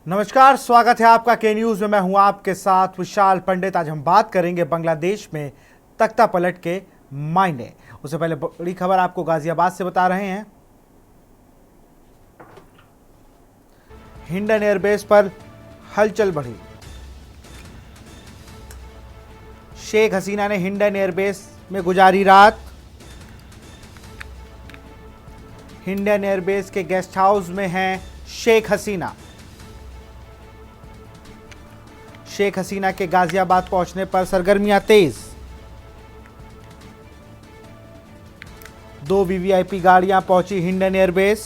नमस्कार, स्वागत है आपका के न्यूज में। मैं हूं आपके साथ विशाल पंडित। आज हम बात करेंगे बांग्लादेश में तख्ता पलट के मायने। उससे पहले बड़ी खबर आपको गाजियाबाद से बता रहे हैं। हिंडन एयरबेस पर हलचल बढ़ी। शेख हसीना ने हिंडन एयरबेस में गुजारी रात। हिंडन एयरबेस के गेस्ट हाउस में हैं शेख हसीना। शेख हसीना के गाजियाबाद पहुंचने पर सरगर्मियां तेज। 2 वीवीआईपी गाड़ियां पहुंची हिंडन एयरबेस।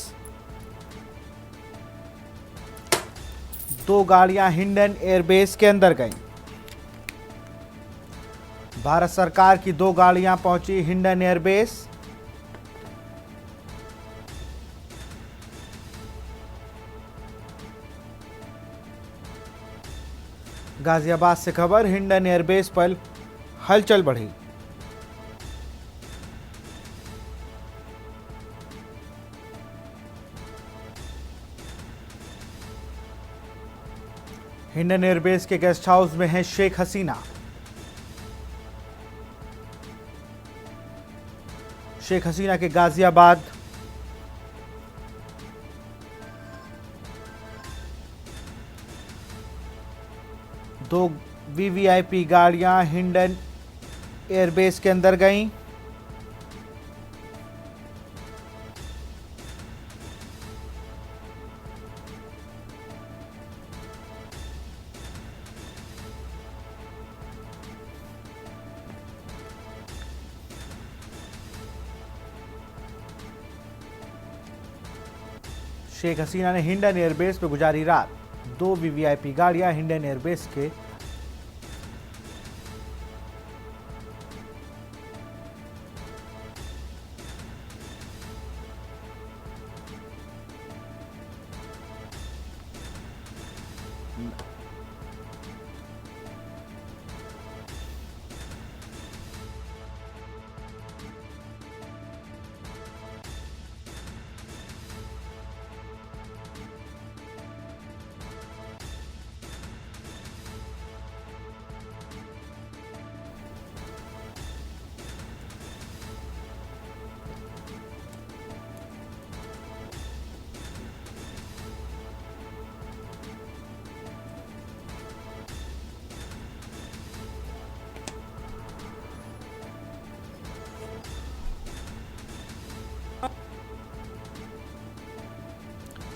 2 गाड़ियां हिंडन एयरबेस के अंदर गईं। भारत सरकार की 2 गाड़ियां पहुंची हिंडन एयरबेस। गाजियाबाद से खबर, हिंडन एयरबेस पर हलचल बढ़ी। हिंडन एयरबेस के गेस्ट हाउस में है शेख हसीना। शेख हसीना के गाजियाबाद दो वीवीआईपी गाड़ियां हिंडन एयरबेस के अंदर गईं। शेख हसीना ने हिंडन एयरबेस पर गुजारी रात। 2 वीवीआईपी गाड़ियां हिंडन एयरबेस के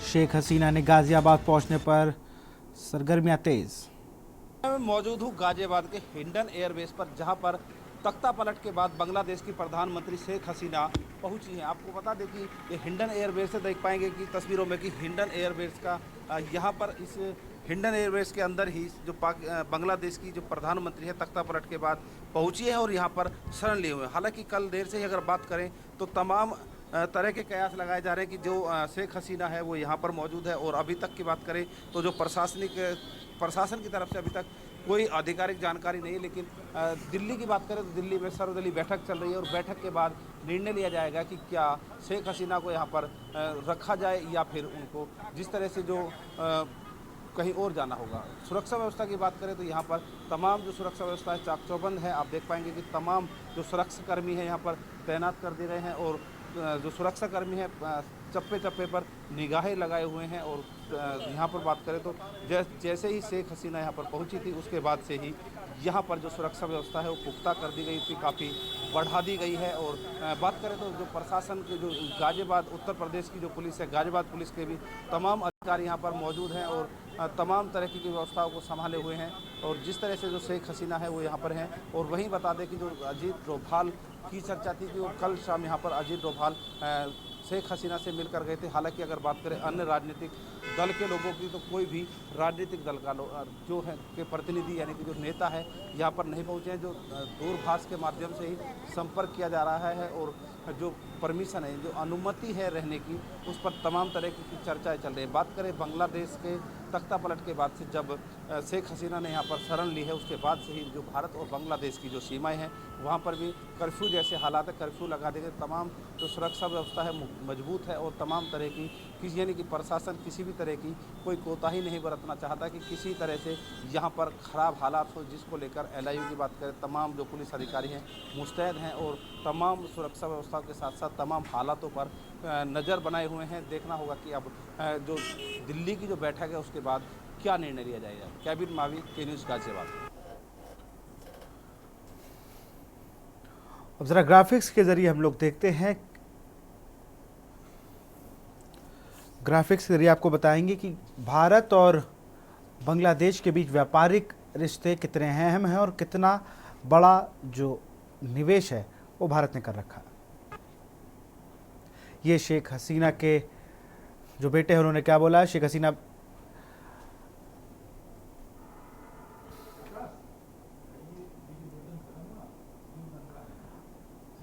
शेख हसीना ने गाजियाबाद पहुंचने पर सरगर्मियां तेज। मैं मौजूद हूँ गाजियाबाद के हिंडन एयरबेस पर, जहां पर तख्ता पलट के बाद बांग्लादेश की प्रधानमंत्री शेख हसीना पहुंची हैं। आपको बता दें कि ये हिंडन एयरबेस से देख पाएंगे कि तस्वीरों में कि हिंडन एयरबेस का यहां पर इस हिंडन एयरबेस के अंदर ही जो बांग्लादेश की जो प्रधानमंत्री है तख्ता पलट के बाद पहुंची है और यहां पर शरण लिए हुए हैं। हालांकि कल देर से ही अगर बात करें तो तमाम तरह के कयास लगाए जा रहे हैं कि जो शेख हसीना है वो यहाँ पर मौजूद है। और अभी तक की बात करें तो जो प्रशासन की तरफ से अभी तक कोई आधिकारिक जानकारी नहीं है। लेकिन दिल्ली की बात करें तो दिल्ली में सर्वदलीय बैठक चल रही है और बैठक के बाद निर्णय लिया जाएगा कि क्या शेख हसीना को यहाँ पर रखा जाए या फिर उनको जिस तरह से जो कहीं और जाना होगा। सुरक्षा व्यवस्था की बात करें तो यहाँ पर तमाम जो सुरक्षा व्यवस्था है चाक चौबंद है। आप देख पाएंगे कि तमाम जो सुरक्षाकर्मी हैं यहाँ पर तैनात कर दिए गए हैं और जो सुरक्षाकर्मी हैं चप्पे चप्पे पर निगाहें लगाए हुए हैं। और यहाँ पर बात करें तो जैसे ही शेख हसीना यहाँ पर पहुँची थी उसके बाद से ही यहाँ पर जो सुरक्षा व्यवस्था है वो पुख्ता कर दी गई थी, काफ़ी बढ़ा दी गई है। और बात करें तो जो प्रशासन के जो गाजियाबाद उत्तर प्रदेश की जो पुलिस है, गाजियाबाद पुलिस के भी तमाम अधिकारी यहाँ पर मौजूद हैं और तमाम तरह की व्यवस्थाओं को संभाले हुए हैं। और जिस तरह से जो शेख हसीना है वो यहाँ पर हैं। और वहीं बता दें कि जो अजीत डोभाल की चर्चा थी कि वो कल शाम यहाँ पर अजीत डोभाल शेख हसीना से मिलकर गए थे। हालांकि अगर बात करें अन्य राजनीतिक दल के लोगों की तो कोई भी राजनीतिक दल का जो है के प्रतिनिधि यानी कि जो नेता है यहाँ पर नहीं पहुँचे हैं। जो दूरभाष के माध्यम से ही संपर्क किया जा रहा है और जो परमिशन है, जो अनुमति है रहने की, उस पर तमाम तरह की चर्चाएं चल रही है। बात करें बांग्लादेश के तख्ता पलट के बाद से, जब शेख हसीना ने यहाँ पर शरण ली है, उसके बाद से ही जो भारत और बांग्लादेश की जो सीमाएं हैं वहाँ पर भी कर्फ्यू जैसे हालात है, कर्फ्यू लगा देंगे। तमाम जो सुरक्षा व्यवस्था है मजबूत है और तमाम तरह की किसी यानी कि प्रशासन किसी भी तरह की कोई कोताही नहीं बरतना चाहता कि किसी तरह से यहाँ पर ख़राब हालात हो, जिसको लेकर LIU की बात करें, तमाम जो पुलिस अधिकारी हैं मुस्तैद हैं और तमाम सुरक्षा व्यवस्था के साथ साथ तमाम हालातों पर नज़र बनाए हुए हैं। देखना होगा कि अब जो दिल्ली की जो बैठक है उसके बाद क्या निर्णय लिया जाएगा। कैबिन मावी, के न्यूज़ गाजियाबाद। अब ज़रा ग्राफिक्स के ज़रिए हम लोग देखते हैं। ग्राफिक्स के ज़रिए आपको बताएंगे कि भारत और बांग्लादेश के बीच व्यापारिक रिश्ते कितने अहम हैं और कितना बड़ा जो निवेश है वो भारत ने कर रखा है। ये शेख हसीना के जो बेटे हैं उन्होंने क्या बोला। शेख हसीना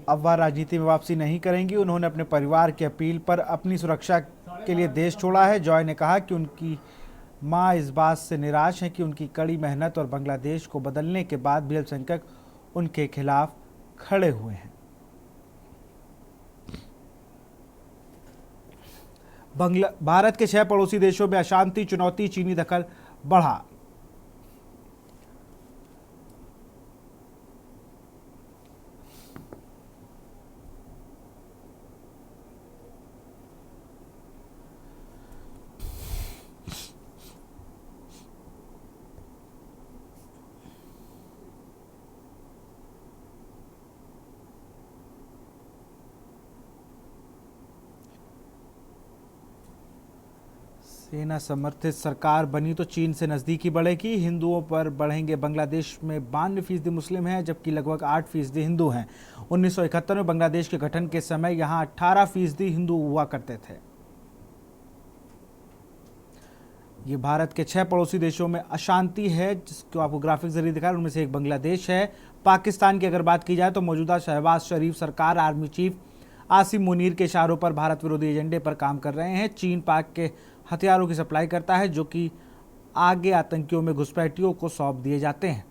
अब वह राजनीति में वापसी नहीं करेंगी। उन्होंने अपने परिवार की अपील पर अपनी सुरक्षा के लिए देश छोड़ा है। जॉय ने कहा कि उनकी मां इस बात से निराश है कि उनकी कड़ी मेहनत और बांग्लादेश को बदलने के बाद भी अल्पसंख्यक उनके खिलाफ खड़े हुए हैं। भारत के 6 पड़ोसी देशों में अशांति, चुनौती, चीनी दखल बढ़ा। सेना समर्थित सरकार बनी तो चीन से नज़दीकी बढ़ेगी। हिंदुओं पर बढ़ेंगे। बांग्लादेश में 92% मुस्लिम हैं जबकि लगभग 8% हिंदू हैं। 1971 में बांग्लादेश के गठन के समय यहाँ 18% हिंदू हुआ करते थे। ये भारत के 6 पड़ोसी देशों में अशांति है जिसको आपको ग्राफिक जरिए दिखा। उनमें से एक बांग्लादेश है। पाकिस्तान की अगर बात की जाए तो मौजूदा शहबाज शरीफ सरकार आर्मी चीफ आसिम मुनीर के इशारों पर भारत विरोधी एजेंडे पर काम कर रहे हैं। चीन पाक के हथियारों की सप्लाई करता है जो कि आगे आतंकियों में घुसपैठियों को सौंप दिए जाते हैं।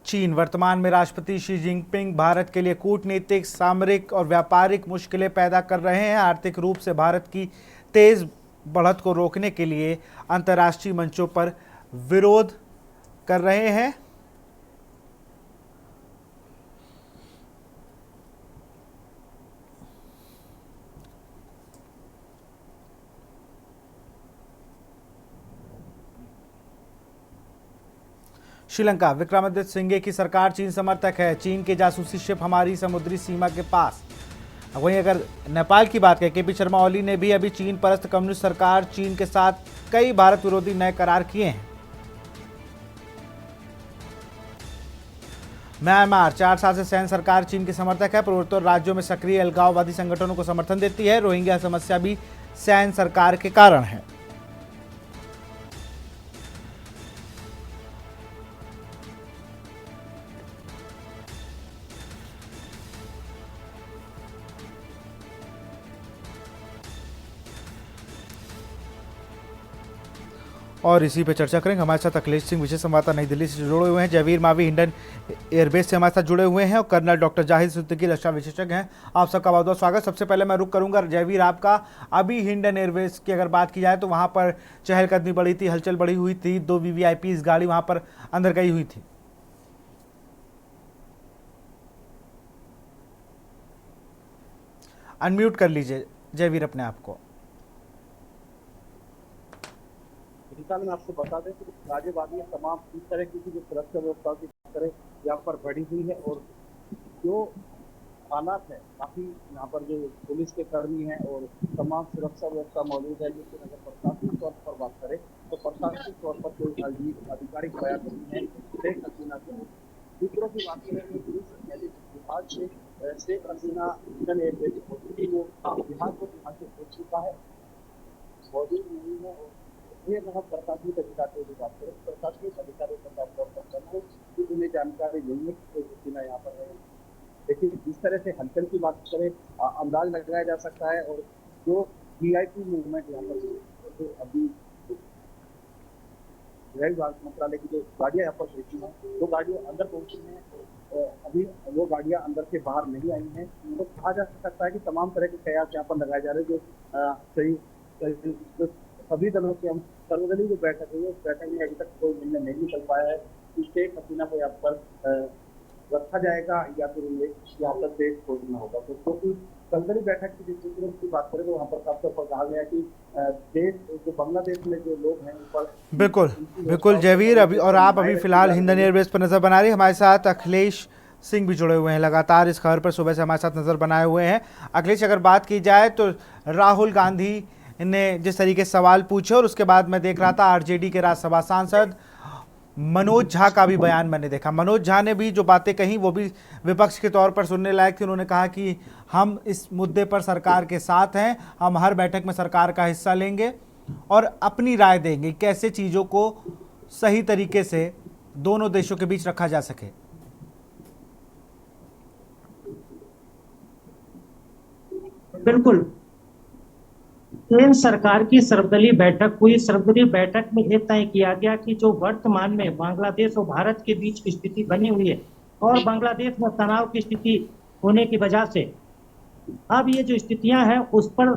चीन वर्तमान में राष्ट्रपति शी जिनपिंग भारत के लिए कूटनीतिक, सामरिक और व्यापारिक मुश्किलें पैदा कर रहे हैं। आर्थिक रूप से भारत की तेज बढ़त को रोकने के लिए अंतर्राष्ट्रीय मंचों पर विरोध कर रहे हैं। श्रीलंका, विक्रमादित्य सिंघे की सरकार चीन समर्थक है। चीन के जासूसी शिप हमारी समुद्री सीमा के पास। वहीं अगर नेपाल की बात करें, KP शर्मा ओली ने भी अभी चीन परस्त कम्युनिस्ट सरकार चीन के साथ कई भारत विरोधी नए करार किए हैं। म्यांमार, 4 साल से सैन्य सरकार चीन की समर्थक है। पूर्वोत्तर राज्यों में सक्रिय अलगाववादी संगठनों को समर्थन देती है। रोहिंग्या समस्या भी सैन्य सरकार के कारण है। और इसी पे चर्चा करेंगे। हमारे साथ अखिलेश सिंह, विशेष संवाददाता, नई दिल्ली से जुड़े हुए हैं। जयवीर मावी, हिंडन एयरबेस से हमारे साथ जुड़े हुए हैं और कर्नल डॉक्टर जाहिद सिद्दीकी, रक्षा विशेषज्ञ हैं। आप सबका बहुत बहुत स्वागत। सबसे पहले मैं रुक करूंगा जयवीर आपका। अभी हिंडन एयरबेस की अगर बात की जाए तो वहां पर चहलकदमी बढ़ी थी, हलचल बढ़ी हुई थी। 2 VVIP गाड़ी वहां पर अंदर गई हुई थी। अनम्यूट कर लीजिए जयवीर अपने आप को। में आपको बता दें कि गाजियाबाद में तमाम इस तरह की जो सुरक्षा व्यवस्था की तरह यहाँ पर बढ़ी हुई है और जो हालात है काफी यहाँ पर जो पुलिस के कर्मी हैं और तमाम सुरक्षा व्यवस्था मौजूद है। लेकिन अगर प्रशासनिक तौर पर बात करें तो प्रशासनिक तौर पर कोई आधिकारिक बयान नहीं है शेख हसीना के। दूसरों की बात करें तो पुलिस विभाग से शेख हसीना इंडियन एयरबेस वो बिहार को यहाँ से पहुंच चुका है, मौजूद नहीं है। ये अगर हम प्रशासनिक अधिकारियों की बात करें, प्रशासनिक अधिकारियों का काम बहुत कम है कि उन्हें जानकारी नहीं है कि कोई हसीना यहाँ पर है। लेकिन जिस तरह से हलचल की बात करें, अंदाज लगाया जा सकता है। और जो वीआईपी मूवमेंट यहाँ पर जो अभी गृह मंत्रालय की जो गाड़ियां यहाँ पर पहुंची हैं, वो गाड़ियां अंदर पहुंची हैं, अभी वो गाड़ियां अंदर से बाहर नहीं आई हैं। तो कहा जा सकता है कि तमाम तरह के कयास यहाँ पर लगाए जा रहे हैं। जो सही जो सभी दलों की हम सर्वदलीय जो बैठक हुई है, उस बैठक में अभी तक कोई निर्णय नहीं निकल पाया है कि शेख हसीना को यहाँ पर रखा जाएगा या फिर उन्हें यहाँ पर देश छोड़ना होगा। तो क्योंकि सर्वदलीय बैठक की जिस की बात करें तो वहाँ पर साफ तौर पर कहा गया कि देश जो बांग्लादेश में जो लोग हैं उन पर बिल्कुल बिल्कुल जयवीर, अभी और आप अभी फिलहाल हिंडन एयरबेस पर नजर बना रहे हैं। हमारे साथ अखिलेश सिंह भी जुड़े हुए हैं, लगातार इस खबर पर सुबह से हमारे साथ नजर बनाए हुए हैं। अखिलेश, अगर बात की जाए तो राहुल गांधी ने जिस तरीके से सवाल पूछे और उसके बाद मैं देख रहा था आरजेडी के राज्यसभा सांसद मनोज झा का भी बयान मैंने देखा। मनोज झा ने भी जो बातें कही वो भी विपक्ष के तौर पर सुनने लायक थी। उन्होंने कहा कि हम इस मुद्दे पर सरकार के साथ हैं, हम हर बैठक में सरकार का हिस्सा लेंगे और अपनी राय देंगे कैसे चीज़ों को सही तरीके से दोनों देशों के बीच रखा जा सके। बिल्कुल, केंद्र सरकार की सर्वदलीय बैठक हुई। सर्वदलीय बैठक में यह तय किया गया कि जो वर्तमान में बांग्लादेश और भारत के बीच स्थिति बनी हुई है और बांग्लादेश में तनाव की स्थिति होने की वजह से अब ये जो स्थितियां हैं उस पर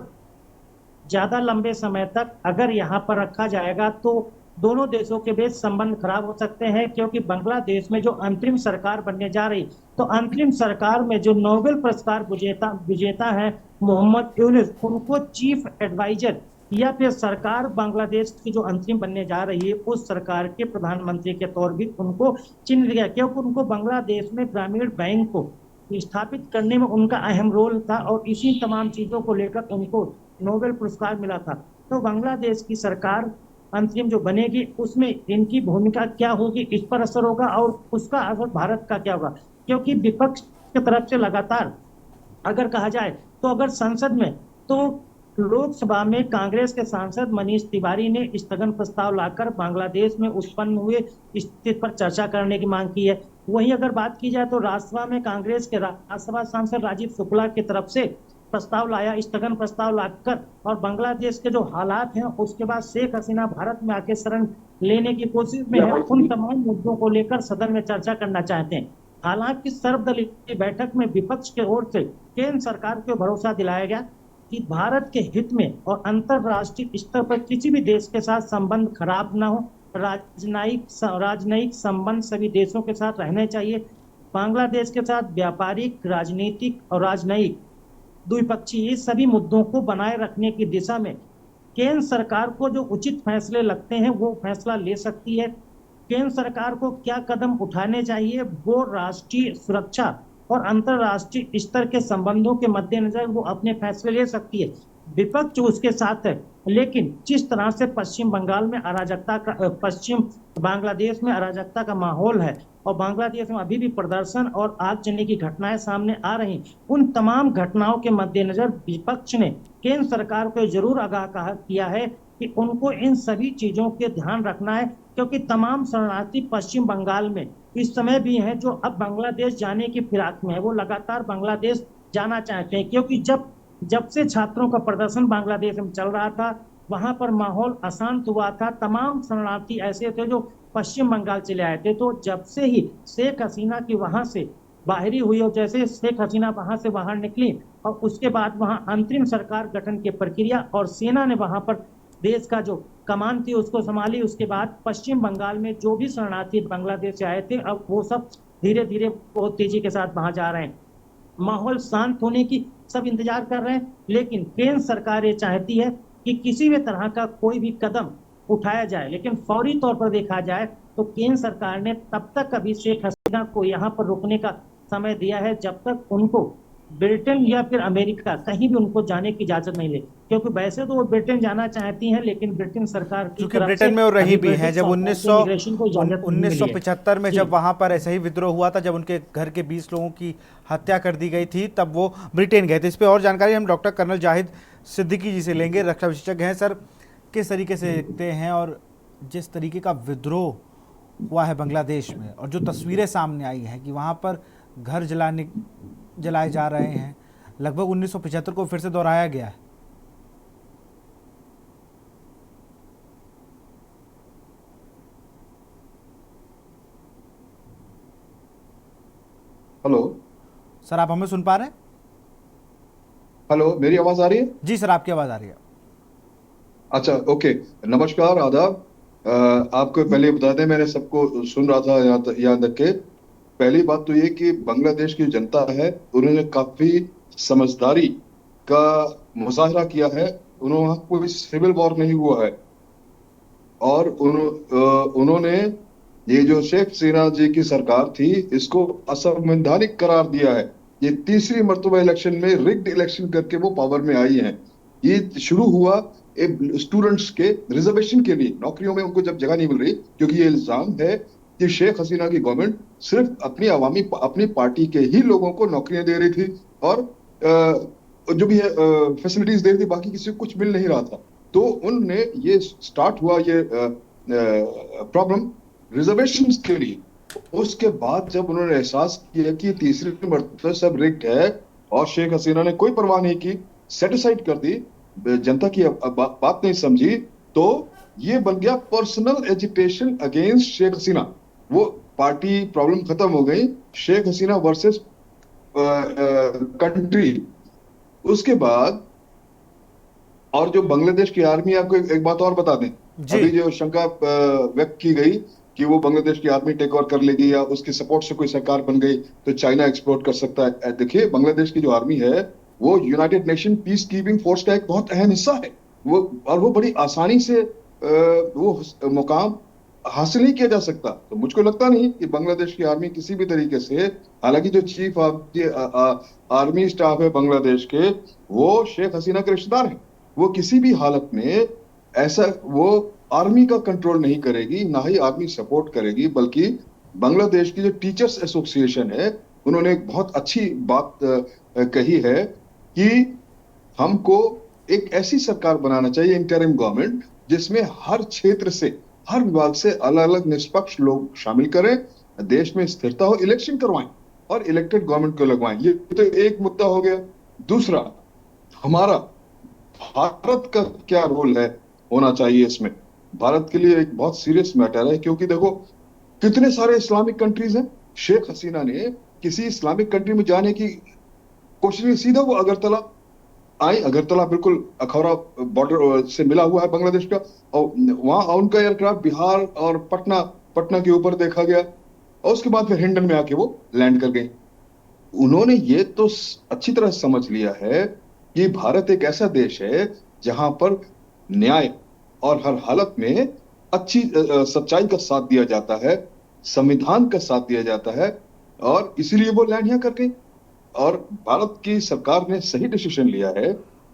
ज्यादा लंबे समय तक अगर यहाँ पर रखा जाएगा तो दोनों देशों के बीच संबंध खराब हो सकते हैं। क्योंकि बांग्लादेश में जो अंतरिम सरकार बनने जा रही, तो अंतरिम सरकार में जो नोबेल पुरस्कार विजेता है मोहम्मद यूनुस, उनको चीफ एडवाइजर या फिर सरकार बांग्लादेश की जो अंतरिम बनने जा रही है उस सरकार के प्रधानमंत्री के तौर भी उनको चिन्ह दिया, क्योंकि उनको बांग्लादेश में ग्रामीण बैंक को स्थापित करने में उनका अहम रोल था और इसी तमाम चीजों को लेकर उनको नोबेल पुरस्कार मिला था। तो बांग्लादेश की सरकार अंतरिम जो बनेगी उसमें इनकी भूमिका क्या होगी, इस पर असर होगा और उसका असर भारत का क्या होगा। क्योंकि विपक्ष की तरफ से लगातार अगर कहा जाए तो अगर संसद में तो लोकसभा में कांग्रेस के सांसद मनीष तिवारी ने स्थगन प्रस्ताव लाकर बांग्लादेश में उत्पन्न हुए स्थिति पर चर्चा करने की मांग की है। वहीं अगर बात की जाए तो राज्यसभा में कांग्रेस के राज्यसभा सांसद राजीव शुक्ला की तरफ से प्रस्ताव लाया, स्थगन प्रस्ताव लाकर, और बांग्लादेश के जो हालात हैं उसके बाद शेख हसीना भारत में आके शरण लेने की कोशिश में है, उन तमाम मुद्दों को लेकर सदन में चर्चा करना चाहते हैं। हालांकि सर्वदलीय बैठक में विपक्ष की ओर से केंद्र सरकार को भरोसा दिलाया गया कि भारत के हित में और अंतरराष्ट्रीय स्तर पर किसी भी देश के साथ संबंध खराब न हो, राजनयिक संबंध सभी देशों के साथ रहने चाहिए। बांग्लादेश के साथ व्यापारिक, राजनीतिक और राजनयिक द्विपक्षीय सभी मुद्दों को बनाए रखने की दिशा में केंद्र सरकार को जो उचित फैसले लगते हैं वो फैसला ले सकती है। केंद्र सरकार को क्या कदम उठाने चाहिए वो राष्ट्रीय सुरक्षा और अंतरराष्ट्रीय स्तर के संबंधों के मद्देनजर वो अपने फैसले ले सकती है। विपक्ष उसके साथ है, लेकिन जिस तरह से पश्चिम बांग्लादेश में अराजकता का माहौल है और बांग्लादेश में अभी भी प्रदर्शन और आगजनी की घटनाएं सामने आ रही, उन तमाम घटनाओं के मद्देनजर विपक्ष ने केंद्र सरकार को जरूर आगाह किया है कि उनको इन सभी चीजों के ध्यान रखना है। क्योंकि तमाम शरणार्थी पश्चिम बंगाल में इस समय भी हैं जो अब बांग्लादेश जाने की फिराक में है, वो लगातार बांग्लादेश जाना चाहते हैं। क्योंकि जब से छात्रों का प्रदर्शन बांग्लादेश में चल रहा था वहां पर माहौल अशांत हुआ था, तमाम शरणार्थी ऐसे थे जो पश्चिम बंगाल चले आए थे। तो जब से ही शेख हसीना की वहां से बाहरी हुई और जैसे शेख हसीना वहां से बाहर निकली और उसके बाद वहां अंतरिम सरकार गठन की प्रक्रिया और सेना ने वहां पर देश का जो कमान थी उसको संभाली, उसके बाद पश्चिम बंगाल में जो भी शरणार्थी बांग्लादेश से आए थे अब वो सब धीरे धीरे बहुत तेजी के साथ वहां जा रहे हैं। माहौल शांत होने की सब इंतजार कर रहे हैं, लेकिन केंद्र सरकार ये चाहती है कि किसी भी तरह का कोई भी कदम उठाया जाए, लेकिन फौरी तौर पर देखा जाए तो केंद्र सरकार ने तब तक अभी शेख हसीना को यहाँ पर रुकने का समय दिया है जब तक उनको ब्रिटेन या फिर अमेरिका कहीं भी उनको जाने की इजाजत नहीं ले। क्योंकि वैसे तो वो ब्रिटेन जाना चाहती हैं, लेकिन ब्रिटेन सरकार की क्योंकि ब्रिटेन में वो रही भी हैं। जब 1975 में जब वहां पर ऐसा ही विद्रोह हुआ था, जब उनके घर के 20 लोगों की हत्या कर दी गई थी, तब वो ब्रिटेन गए थे। इस पर और जानकारी हम डॉक्टर कर्नल जाहिद सिद्दीकी जी से लेंगे, रक्षा विशेषज्ञ हैं। सर, किस तरीके से देखते हैं, और जिस तरीके का विद्रोह हुआ है बांग्लादेश में और जो तस्वीरें सामने आई हैं कि वहाँ पर घर जलाए जा रहे हैं, लगभग 1975 को फिर से दोहराया गया है। हेलो। सर, आप हमें सुन पा रहे हैं? हेलो, मेरी आवाज आ रही है? जी सर, आपकी आवाज़ आ रही है। अच्छा, ओके। नमस्कार, आदाब। आपको पहले बता दें, मैंने सबको सुन रहा था यहाँ तक के। पहली बात तो ये कि बांग्लादेश की जनता है, उन्होंने काफी समझदारी का मुजाहरा किया है। उन्होंने कोई सिविल वॉर नहीं हुआ है, और उन्होंने ये जो शेख हसीना जी की सरकार थी, इसको असंवैधानिक करार दिया है। ये तीसरी मर्तबा इलेक्शन में रिग्ड इलेक्शन करके वो पावर में आई हैं। ये शुरू हुआ स्टूडेंट्स के रिजर्वेशन के लिए, नौकरियों में उनको जब जगह नहीं मिल रही, क्योंकि ये इल्जाम है कि शेख हसीना की गवर्नमेंट सिर्फ अपनी पार्टी के ही लोगों को नौकरियां दे रही थी, और जो भी फैसिलिटीज दे रही थी, बाकी किसी को कुछ मिल नहीं रहा था। तो उनने ये स्टार्ट हुआ ये प्रॉब्लम रिजर्वेशंस के लिए। उसके बाद जब उन्होंने एहसास किया कि तीसरी मर्तबा सब रिग्ड है, और शेख हसीना ने कोई परवाह नहीं की, सेटिसाइड कर दी, जनता की बात नहीं समझी, तो ये बन गया personal agitation against Sheikh Hasina. वो पार्टी प्रॉब्लम खत्म हो गई, शेख हसीना वर्सेस कंट्री। उसके बाद और जो बांग्लादेश की आर्मी, आपको एक बात और बता दें, अभी जो शंका व्यक्त की गई कि वो बांग्लादेश की आर्मी टेक ओवर कर लेगी या उसकी सपोर्ट से कोई सरकार बन गई तो चाइना एक्सप्लोर कर सकता है। देखिए, बांग्लादेश की जो आर्मी है वो United nation peace keeping force का एक बहुत अहम हिस्सा है। वो बड़ी आसानी से वो मुकाम हासिल नहीं किया जा सकता। तो मुझको लगता नहीं कि बांग्लादेश की आर्मी किसी भी तरीके से, हालांकि जो चीफ ऑफ आर्मी स्टाफ है बांग्लादेश के, वो शेख हसीना के रिश्तेदार हैं, वो किसी भी हालत में ऐसा वो आर्मी का कंट्रोल नहीं करेगी, ना ही आर्मी सपोर्ट करेगी। बल्कि बांग्लादेश की जो टीचर्स एसोसिएशन है, उन्होंने एक बहुत अच्छी बात कही है कि हमको एक ऐसी सरकार बनाना चाहिए, इंटरिम गवर्नमेंट, जिसमें हर क्षेत्र से, हर विभाग से अलग अलग निष्पक्ष लोग शामिल करें, देश में स्थिरता हो, इलेक्शन करवाएं और इलेक्टेड गवर्नमेंट को लगवाएं। ये तो एक मुद्दा हो गया। दूसरा, हमारा भारत का क्या रोल है, होना चाहिए इसमें। भारत के लिए एक बहुत सीरियस मैटर है, क्योंकि देखो कितने सारे इस्लामिक कंट्रीज हैं। शेख हसीना ने किसी इस्लामिक कंट्री में जाने की कोशिश नहीं, सीधा वो अगरतला आई। अगरतला बिल्कुल अखौरा बॉर्डर से मिला हुआ है बांग्लादेश का, और वहां उनका एयरक्राफ्ट बिहार और पटना के ऊपर देखा गया, और उसके बाद फिर हिंडन में आके वो लैंड कर गए। उन्होंने ये तो अच्छी तरह समझ लिया है कि भारत एक ऐसा देश है जहां पर न्याय और हर हालत में अच्छी सच्चाई का साथ दिया जाता है, संविधान का साथ दिया जाता है, और इसीलिए वो लैंड यहां कर गए। और भारत की सरकार ने सही डिसीजन लिया है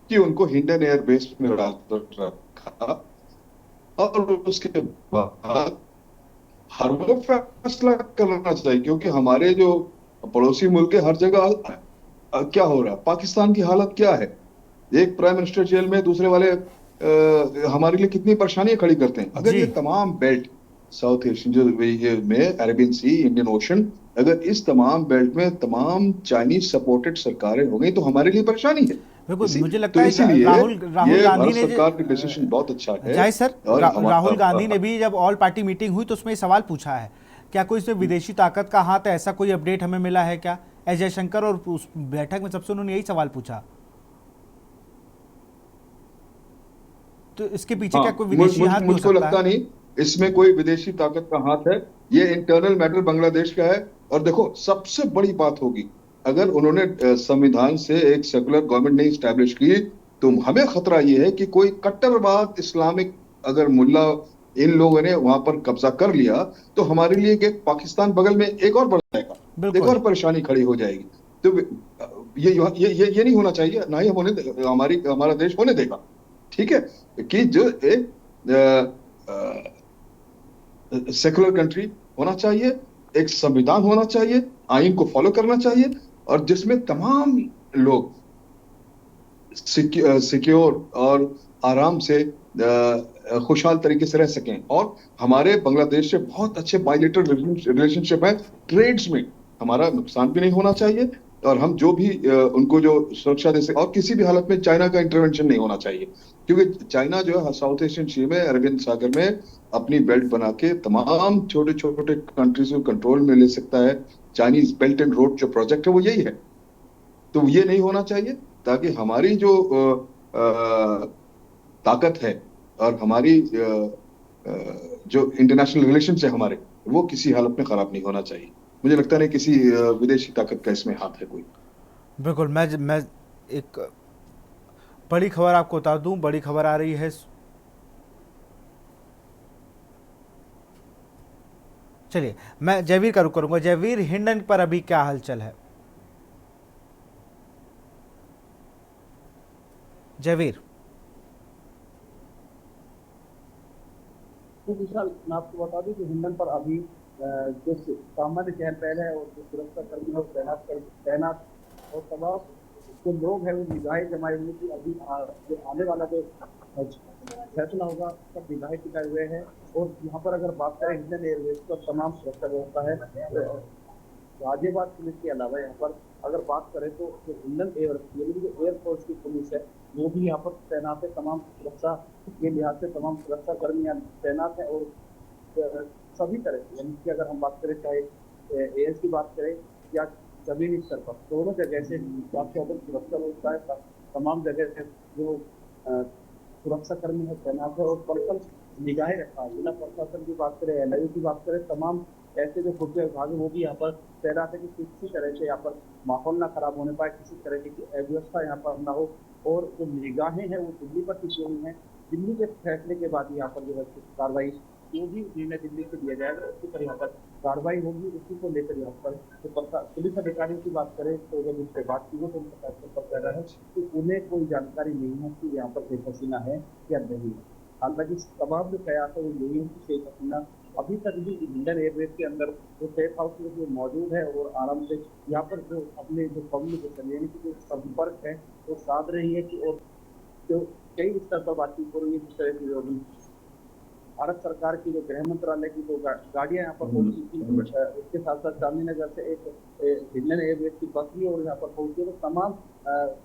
कि उनको हिंडन एयरबेस में रखा, और उसके बाद हर वो फैसला करना चाहिए, क्योंकि हमारे जो पड़ोसी मुल्क है, हर जगह क्या हो रहा है, पाकिस्तान की हालत क्या है, एक प्राइम मिनिस्टर जेल में, दूसरे वाले हमारे लिए कितनी परेशानियां खड़ी करते हैं। अगर ये तमाम बेल्ट, साउथ एशियन जो में अरेबियन सी, इंडियन ओशन, अगर इस तमाम बेल्ट में तमाम चाइनीज सपोर्टेड सरकारें हो गई तो हमारे लिए परेशानी है। बिल्कुल, मुझे लगता है कि राहुल गांधी ने, सरकार की डिसीजन बहुत अच्छा है। जय सर, राहुल गांधी ने भी जब ऑल पार्टी मीटिंग हुई तो उसमें सवाल पूछा है, क्या कोई इसमें विदेशी ताकत का हाथ है? ऐसा कोई अपडेट हमें मिला है क्या? एस जयशंकर, और उस बैठक में सबसे उन्होंने यही सवाल पूछा। तो इसके पीछे क्या कोई विदेशी हाथ हो सकता है? मुझको लगता नहीं इसमें कोई विदेशी ताकत का हाथ है। ये इंटरनल मैटर बांग्लादेश का है। और देखो, सबसे बड़ी बात होगी, अगर उन्होंने संविधान से एक सेकुलर गवर्नमेंट नहीं स्टैब्लिश की, तो हमें खतरा ये है कि कोई कट्टरवाद इस्लामिक अगर मुल्ला इन लोगों ने वहां पर कब्जा कर लिया, तो हमारे लिए एक पाकिस्तान बगल में एक और बढ़ जाएगा, एक और परेशानी खड़ी हो जाएगी। तो ये नहीं होना चाहिए, ना ही हम हमारा देश होने देगा। ठीक है, कि जो एक सेकुलर कंट्री होना चाहिए, एक संविधान होना चाहिए, आइन को फॉलो करना चाहिए, और जिसमें तमाम लोग सिक्योर और आराम से खुशहाल तरीके से रह सकें। और हमारे बांग्लादेश से बहुत अच्छे बायलैटरल रिलेशनशिप है, ट्रेड्स में हमारा नुकसान भी नहीं होना चाहिए, और हम जो भी उनको जो सुरक्षा दे सके, और किसी भी हालत में चाइना का इंटरवेंशन नहीं होना चाहिए, क्योंकि चाइना जो है साउथ एशियन सी में, अरबियन सागर में अपनी बेल्ट बना के तमाम छोटे छोटे कंट्रीज को कंट्रोल में ले सकता है। चाइनीज बेल्ट एंड रोड जो प्रोजेक्ट है वो यही है, तो ये नहीं होना चाहिए, ताकि हमारी जो ताकत है और हमारी जो इंटरनेशनल रिलेशन है हमारे, वो किसी हालत में खराब नहीं होना चाहिए। मुझे लगता नहीं किसी विदेशी ताकत का इसमें हाथ है कोई। बिल्कुल। मैं एक बड़ी खबर आपको बता दूं, बड़ी खबर आ रही है। चलिए, मैं जयवीर का रुख करूंगा। जयवीर, हिंडन पर अभी क्या हलचल है? जयवीर। तो विशाल, मैं आपको बता दूं कि हिंडन पर अभी जो सामान्य चहल पहल है और जो सुरक्षा कर्मी है तैनात और तमाम जो लोग हैं वो निगाहें जमाए हुए कि अभी जो आने वाला जो फैसला होगा सब निगाहें टिकाए हुए हैं। और यहाँ पर अगर बात करें इंडियन एयरवेज का तमाम सुरक्षा व्यवस्था है, तो गाजियाबाद पुलिस के अलावा यहाँ पर अगर बात करें तो जो इंडियन एयरफोर्स की पुलिस है वो भी यहाँ पर तैनात है। तमाम सुरक्षा के लिहाज से तमाम सुरक्षा कर्मी यहाँ तैनात है। और सभी तरह से, यानी कि अगर हम बात करें चाहे एयर की बात करें या जमीनी स्तर पर, दोनों जगह से काफी ज्यादा सुरक्षा व्यवस्था है। तमाम जगह से जो सुरक्षा कर्मी है तैनात है और पर्सनल निगाहें रखा है। जिला प्रशासन की बात करें, एनआईयू की बात करें, तमाम ऐसे जो खुफिया विभाग है वो भी यहाँ पर तैनात है कि किसी तरह से यहाँ पर माहौल ना खराब होने पाए, किसी तरह की अव्यवस्था यहाँ पर ना हो। और जो निगाहें हैं वो दिल्ली पर टिकी हुई हैं। दिल्ली के फैसले के बाद यहाँ पर जो है कार्रवाई, जो भी निर्णय दिल्ली से दिया जाएगा उसी पर यहाँ पर कार्रवाई होगी। उसी को लेकर यहाँ पर तो पुलिस अधिकारियों की बात करें तो जब उनसे बात की तो उनका फैसले पर कह रहा है कि उन्हें कोई जानकारी नहीं है कि यहाँ पर शेख हसीना है या नहीं है। हालांकि तमाम जो प्रयास है वो यही है कि शेख हसीना अभी तक भी इंडियन एयरवेज के अंदर जो सेफ हाउस में जो मौजूद है और आराम से यहाँ पर जो अपने जो कम्युनिकेशन यानी कि जो संपर्क है वो साध रही है कि, और जो कई स्तर पर बातचीत हो रही है जिस तरह की जो भारत सरकार की जो गृह मंत्रालय की जो गाड़ियां यहाँ पर पहुंची थी, उसके साथ साथ चांदनी नगर से एक इंडियन एयरवेज की बस भी और यहाँ पर पहुंची। तो तमाम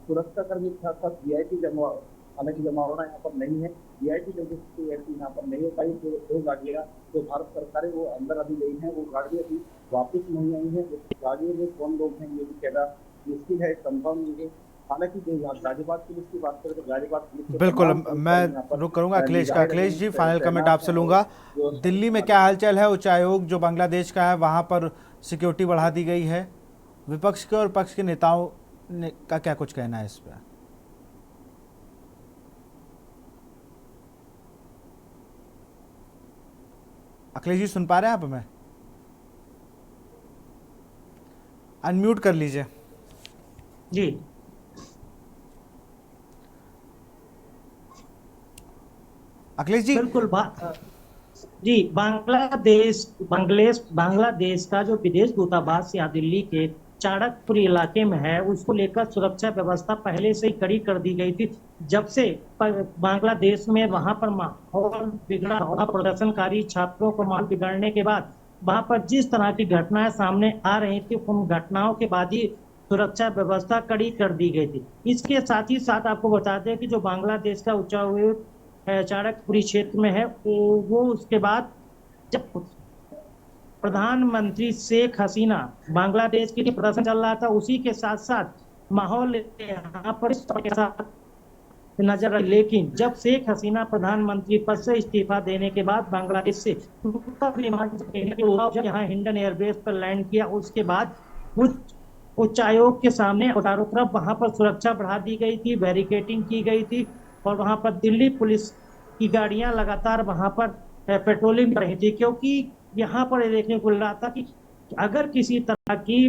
सुरक्षा कर्मी के साथ साथ वीआईपी जमा, हालांकि जमावड़ा यहाँ पर नहीं है, वीआईपी लोगों यहाँ पर नहीं हो पाई। दो गाड़ियां जो भारत सरकार है वो अंदर अभी गई हैं, वो गाड़ियां अभी वापस नहीं आई हैं। गाड़ियों में कौन लोग हैं ये भी कहना मुश्किल है, संभव नहीं है। हालांकि जो गाजियाबाद पुलिस की बात करें तो गाजियाबाद पुलिस बिल्कुल, मैं रुक करूंगा अखिलेश का। अखिलेश जी, फाइनल कमेंट आपसे लूंगा। दिल्ली में क्या हालचाल है? उच्चायोग जो बांग्लादेश का है वहां पर सिक्योरिटी बढ़ा दी गई है। विपक्ष के और पक्ष के नेताओं का क्या कुछ कहना है इस पर? अखिलेश जी सुन पा रहे हैं आप हमें? अनम्यूट कर लीजिए जी। अखिलेश जी। बिल्कुल जी। बांग्लादेश का जो विदेश दूतावास यहाँ दिल्ली के चाणक्यपुर इलाके में है, उसको लेकर सुरक्षा व्यवस्था पहले से ही कड़ी कर दी गई थी। जब से बांग्लादेश में वहां पर माहौल बिगड़ा, प्रदर्शनकारी छात्रों को माहौल बिगड़ने के बाद वहां पर जिस तरह की घटनाएं सामने आ रही थी, उन घटनाओं के बाद ही सुरक्षा व्यवस्था कड़ी कर दी गई थी। इसके साथ ही साथ आपको बता दें कि जो बांग्लादेश का उच्चायोग चाणक्यपुरी क्षेत्र में है, वो उसके बाद जब प्रधानमंत्री शेख हसीना बांग्लादेश के लिए प्रदर्शन चल रहा था, उसी के साथ साथ माहौल यहाँ पर नजर। लेकिन जब शेख हसीना प्रधानमंत्री पद से इस्तीफा देने के बाद बांग्लादेश से यहाँ हिंडन एयरबेस पर लैंड किया, उसके बाद उच्चायोग के सामने चारों तरफ वहां पर सुरक्षा बढ़ा दी गई थी, बैरिकेडिंग की गई थी और वहां पर दिल्ली पुलिस की गाड़ियां लगातार वहां पर पेट्रोलिंग कर रही थी। क्योंकि यहाँ पर देखने को मिल रहा था कि अगर किसी तरह की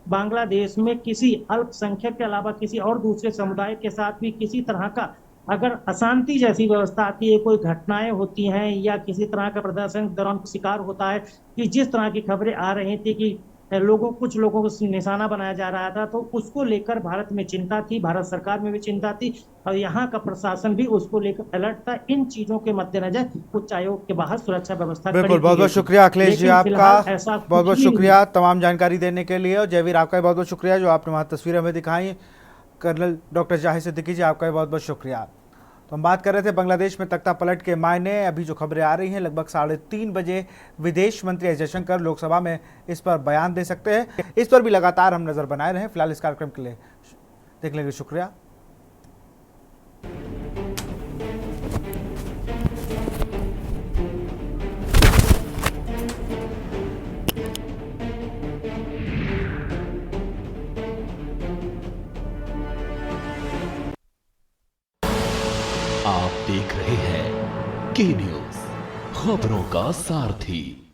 बांग्लादेश में किसी अल्पसंख्यक के अलावा किसी और दूसरे समुदाय के साथ भी किसी तरह का अगर अशांति जैसी व्यवस्था आती है, कोई घटनाएं होती हैं या किसी तरह का प्रदर्शन के दौरान शिकार होता है, कि जिस तरह की खबरें आ रही थी कि कुछ लोगों को निशाना बनाया जा रहा था, तो उसको लेकर भारत में चिंता थी, भारत सरकार में भी चिंता थी, और यहाँ का प्रशासन भी उसको लेकर अलर्ट था। इन चीजों के मद्देनजर उच्च आयोग के बाहर सुरक्षा व्यवस्था बिल्कुल, कड़ी की बहुत बहुत गई थी। शुक्रिया अखिलेश जी लेकिन आपका, फिलहाल ऐसा बहुत कुछ बहुत भी शुक्रिया तमाम जानकारी देने के लिए। और जयवीर आपका भी बहुत बहुत शुक्रिया जो आपने वहाँ तस्वीरें हमें दिखाई। कर्नल डॉक्टर जाहिद सिद्दीकी जी आपका भी बहुत बहुत शुक्रिया। तो हम बात कर रहे थे बांग्लादेश में तख्ता पलट के मायने। अभी जो खबरें आ रही हैं, लगभग 3:30 बजे विदेश मंत्री एस जयशंकर लोकसभा में इस पर बयान दे सकते हैं। इस पर भी लगातार हम नजर बनाए रहे। फिलहाल इस कार्यक्रम के लिए देख लेंगे, शुक्रिया। आप देख रहे हैं के न्यूज, खबरों का सारथी।